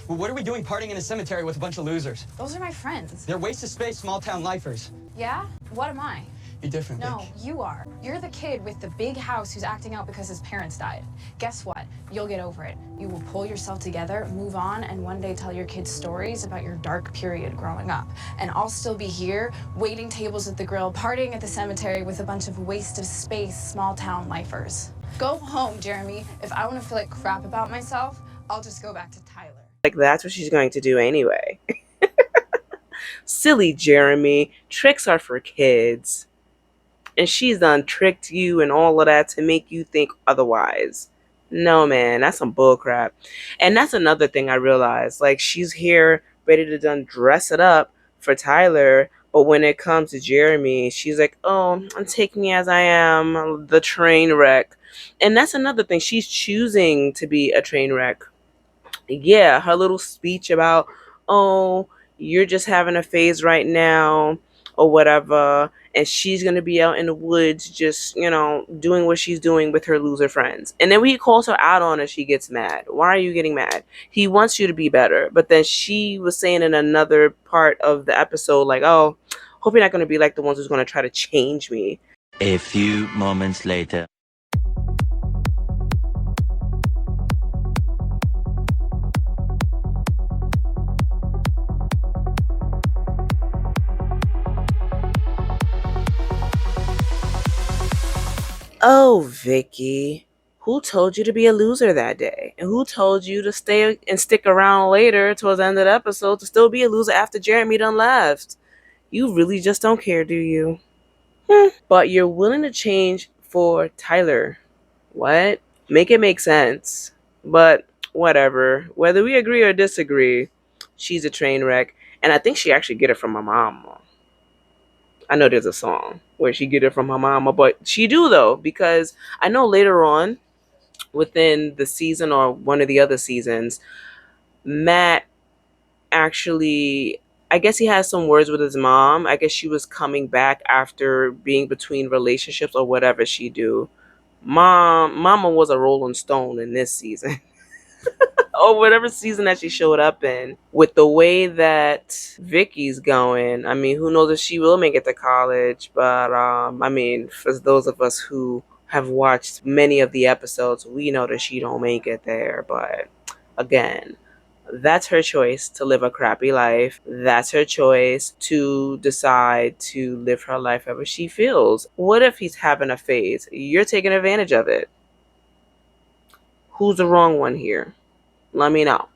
Well, what are we doing partying in a cemetery with a bunch of losers? Those are my friends. They're waste of space, small-town lifers. Yeah? What am I? You're different, No, Vic. you are. You're the kid with the big house who's acting out because his parents died. Guess what? You'll get over it. You will pull yourself together, move on, and one day tell your kids stories about your dark period growing up. And I'll still be here, waiting tables at the grill, partying at the cemetery with a bunch of waste of space, small-town lifers. Go home, Jeremy. If I want to feel like crap about myself, I'll just go back to Tyler. Like, that's what she's going to do anyway. Silly Jeremy. Tricks are for kids. And she's done tricked you and all of that to make you think otherwise. No, man, that's some bullcrap. And that's another thing I realized. Like, she's here ready to done dress it up for Tyler. But when it comes to Jeremy, she's like, oh, take me as I am, the train wreck. And that's another thing. She's choosing to be a train wreck. Yeah, her little speech about, oh, you're just having a phase right now or whatever, and she's going to be out in the woods just, doing what she's doing with her loser friends. And then when he calls her out on it, she gets mad. Why are you getting mad? He wants you to be better. But then she was saying in another part of the episode, like, oh, hope you're not going to be like the ones who's going to try to change me. A few moments later. Oh, Vicky, who told you to be a loser that day? And who told you to stay and stick around later towards the end of the episode to still be a loser after Jeremy done left? You really just don't care, do you? But you're willing to change for Tyler. What? Make it make sense. But whatever. Whether we agree or disagree, she's a train wreck. And I think she actually get it from my mom. I know there's a song where she get it from her mama, but she do though, because I know later on within the season or one of the other seasons, Matt actually, I guess he has some words with his mom. I guess she was coming back after being between relationships or whatever she do. Mama was a Rolling Stone in this season. Or whatever season that she showed up in. With the way that Vicky's going, I mean, who knows if she will make it to college. But I mean, for those of us who have watched many of the episodes, we know that she don't make it there. But again, that's her choice to live a crappy life. That's her choice to decide to live her life however she feels. What if he's having a phase? You're taking advantage of it. Who's the wrong one here? Let me know.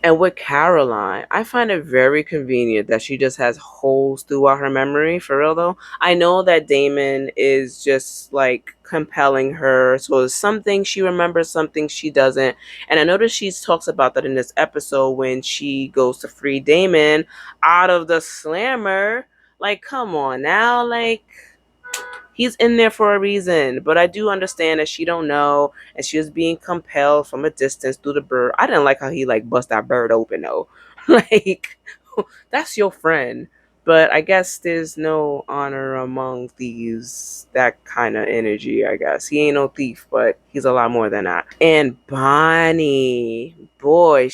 And with Caroline, I find it very convenient that she just has holes throughout her memory. For real though, I know that Damon is just like compelling her. So some things she remembers, some things she doesn't. And I noticed she talks about that in this episode when she goes to free Damon out of the slammer. Like, come on now, like, he's in there for a reason. But I do understand that she don't know, and she was being compelled from a distance through the bird. I didn't like how he like bust that bird open though. Like, that's your friend. But I guess there's no honor among thieves. That kind of energy, I guess. He ain't no thief, but he's a lot more than that. And Bonnie, boy,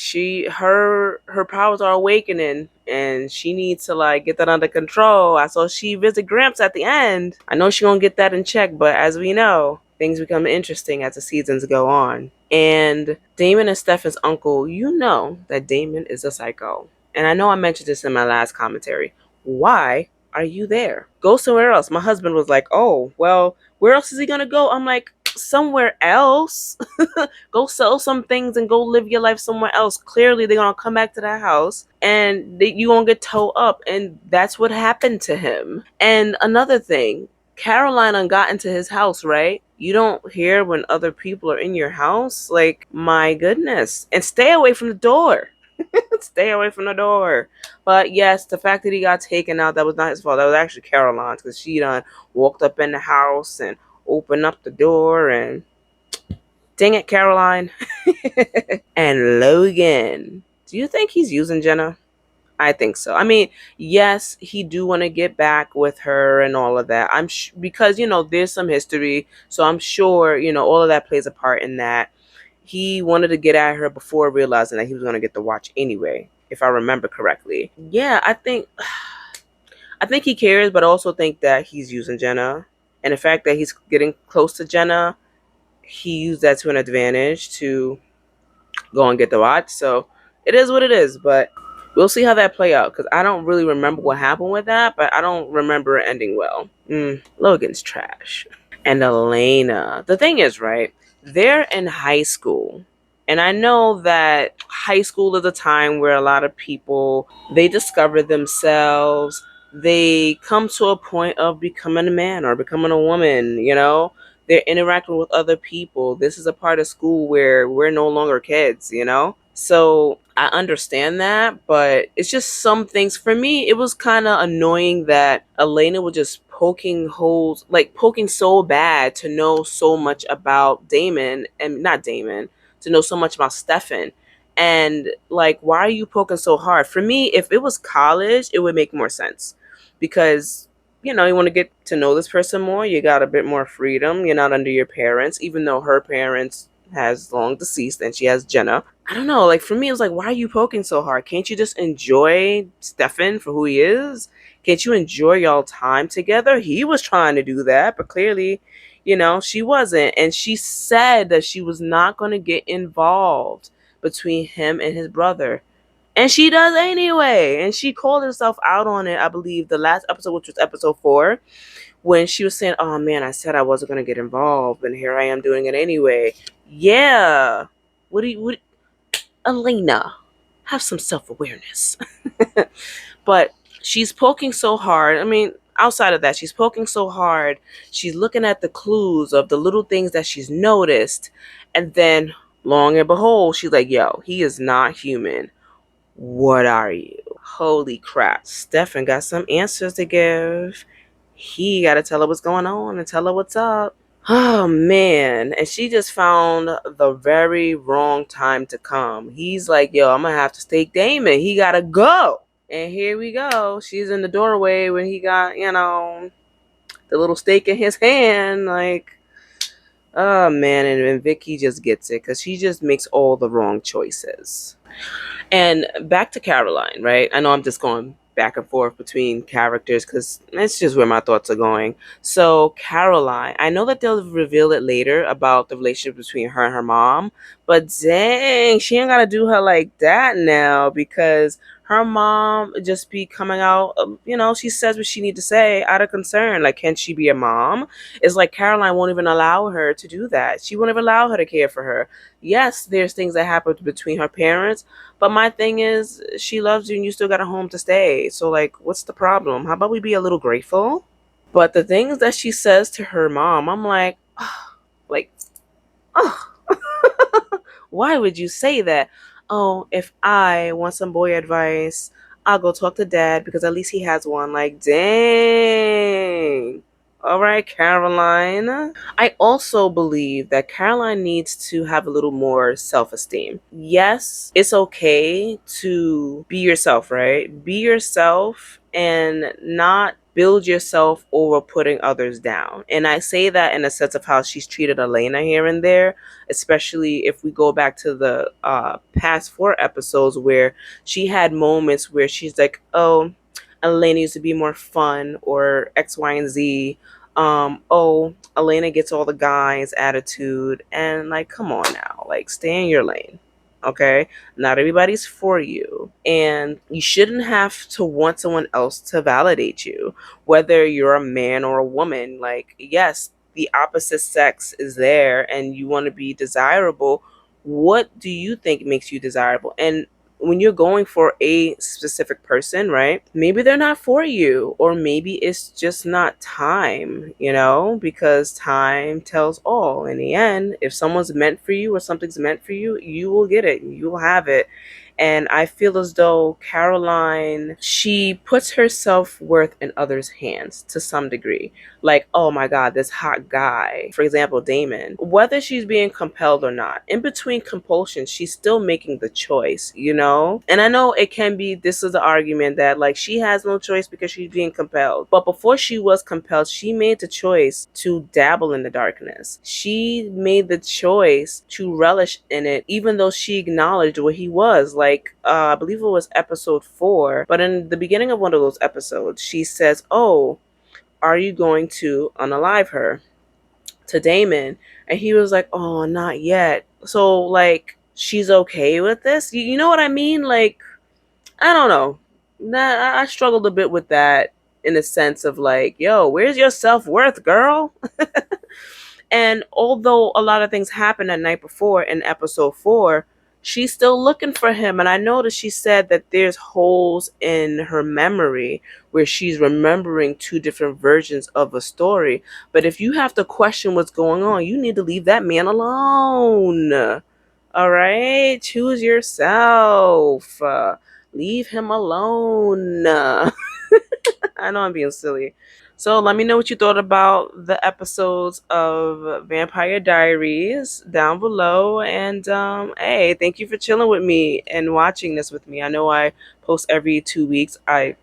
her powers are awakening, and she needs to like get that under control. I saw she visit Gramps at the end. I know she gonna get that in check, but as we know, things become interesting as the seasons go on. And Damon and Stefan's uncle, you know that Damon is a psycho. And I know I mentioned this in my last commentary. Why are you there? Go somewhere else. My husband was like, oh, well, where else is he going to go? I'm like, somewhere else. Go sell some things and go live your life somewhere else. Clearly, they're going to come back to that house and you're going to get towed up. And that's what happened to him. And another thing, Caroline got into his house, right? You don't hear when other people are in your house? Like, my goodness. And stay away from the door. Stay away from the door. But yes, the fact that he got taken out, that was not his fault. That was actually Caroline's, because she done walked up in the house and opened up the door and dang it, Caroline. And Logan. Do you think he's using Jenna? I think so. I mean, yes, he do want to get back with her and all of that. Because, there's some history. So I'm sure, all of that plays a part in that. he wanted to get at her before realizing that he was going to get the watch anyway, if I remember correctly. Yeah, I think he cares, but I also think that he's using Jenna. And the fact that he's getting close to Jenna, he used that to an advantage to go and get the watch. So it is what it is, but we'll see how that play out, because I don't really remember what happened with that, but I don't remember it ending well. Logan's trash. And Elena. The thing is, right, they're in high school. And I know that high school is a time where a lot of people, they discover themselves. They come to a point of becoming a man or becoming a woman, you know? They're interacting with other people. This is a part of school where we're no longer kids, you know? So I understand that, but it's just some things. For me, it was kind of annoying that Elena was just poking holes, like poking so bad to know so much about Damon, and not Damon, to know so much about Stefan. And like, why are you poking so hard? For me, if it was college, it would make more sense, because you know, you want to get to know this person more. You got a bit more freedom. You're not under your parents, even though her parents has long deceased and she has Jenna. I don't know. Like, for me, it was like, why are you poking so hard? Can't you just enjoy Stefan for who he is? Can't you enjoy y'all time together? He was trying to do that, but clearly, you know, she wasn't. And she said that she was not going to get involved between him and his brother. And she does anyway. And she called herself out on it, I believe, the last episode, which was episode 4, when she was saying, oh man, I said I wasn't going to get involved, and here I am doing it anyway. Yeah. What Elena, have some self-awareness. But she's poking so hard. I mean, outside of that, she's poking so hard. She's looking at the clues of the little things that she's noticed. And then, long and behold, she's like, yo, he is not human. What are you? Holy crap. Stefan got some answers to give. He got to tell her what's going on and tell her what's up. Oh man. And she just found the very wrong time to come. He's like, yo, I'm going to have to stake Damon. He got to go. And here we go. She's in the doorway when he got, you know, the little stake in his hand. Like, oh man. And Vicky just gets it, because she just makes all the wrong choices. And back to Caroline, right? I know I'm just going back and forth between characters because it's just where my thoughts are going. So Caroline, I know that they'll reveal it later about the relationship between her and her mom, but dang, she ain't got to do her like that now, because her mom just be coming out, you know, she says what she need to say out of concern. Like, can she be a mom? It's like Caroline won't even allow her to do that. She won't even allow her to care for her. Yes, there's things that happen between her parents, but my thing is, she loves you and you still got a home to stay. So, like, what's the problem? How about we be a little grateful? But the things that she says to her mom, I'm like, like, oh, why would you say that? Oh, if I want some boy advice, I'll go talk to dad because at least he has one. Like, dang. All right, Caroline. I also believe that Caroline needs to have a little more self-esteem. Yes, it's okay to be yourself, right? Be yourself and not build yourself over putting others down. And I say that in a sense of how she's treated Elena here and there, especially if we go back to the past 4 episodes where she had moments where she's like, oh, Elena used to be more fun, or X, Y, and Z. Oh, Elena gets all the guys' attitude, and like, come on now, like, stay in your lane. Okay, not everybody's for you, and you shouldn't have to want someone else to validate you, whether you're a man or a woman. Like, yes, the opposite sex is there and you want to be desirable. What do you think makes you desirable? And when you're going for a specific person, right? Maybe they're not for you, or maybe it's just not time, you know, because time tells all. In the end, if someone's meant for you or something's meant for you, you will get it. You will have it. And I feel as though Caroline, she puts her self-worth in others' hands to some degree. Like, oh my God, this hot guy, for example, Damon, whether she's being compelled or not, in between compulsion, she's still making the choice, you know? And I know it can be, this is the argument that like she has no choice because she's being compelled. But before she was compelled, she made the choice to dabble in the darkness. She made the choice to relish in it, even though she acknowledged what he was. Like, I believe it was episode 4, but in the beginning of one of those episodes, she says, oh, are you going to unalive her? To Damon. And he was like, oh, not yet. So, like, she's okay with this? You know what I mean? Like, I don't know. I struggled a bit with that in the sense of like, yo, where's your self-worth, girl? And although a lot of things happened the night before in episode 4, she's still looking for him. And I noticed she said that there's holes in her memory where she's remembering 2 different versions of a story. But if you have to question what's going on, you need to leave that man alone. All right? Choose yourself. Leave him alone. I know I'm being silly. So let me know what you thought about the episodes of Vampire Diaries down below. And hey, thank you for chilling with me and watching this with me. I know I post every 2 weeks. I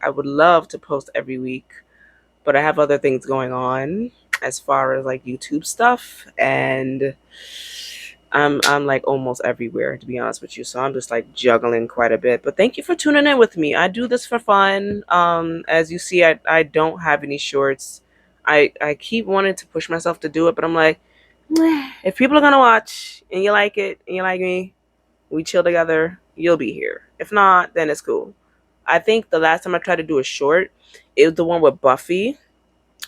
would love to post every week, but I have other things going on as far as like YouTube stuff, and I'm like almost everywhere, to be honest with you. So I'm just like juggling quite a bit. But thank you for tuning in with me. I do this for fun. As you see, I don't have any shorts. I keep wanting to push myself to do it, but I'm like, "Meh, if people are gonna watch and you like it and you like me, we chill together, you'll be here. If not, then it's cool." I think the last time I tried to do a short, it was the one with Buffy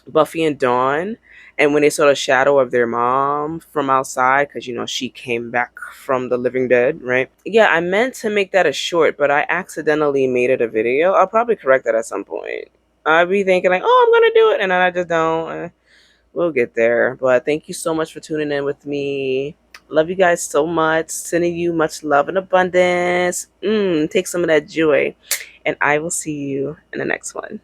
and Dawn, and when they saw the shadow of their mom from outside, because you know she came back from the living dead, right? Yeah, I meant to make that a short, but I accidentally made it a video. I'll probably correct that at some point. I'll be thinking like, oh, I'm gonna do it, and then I just don't. We'll get there. But thank you so much for tuning in with me. Love you guys so much. Sending you much love and abundance. Take some of that joy, and I will see you in the next one.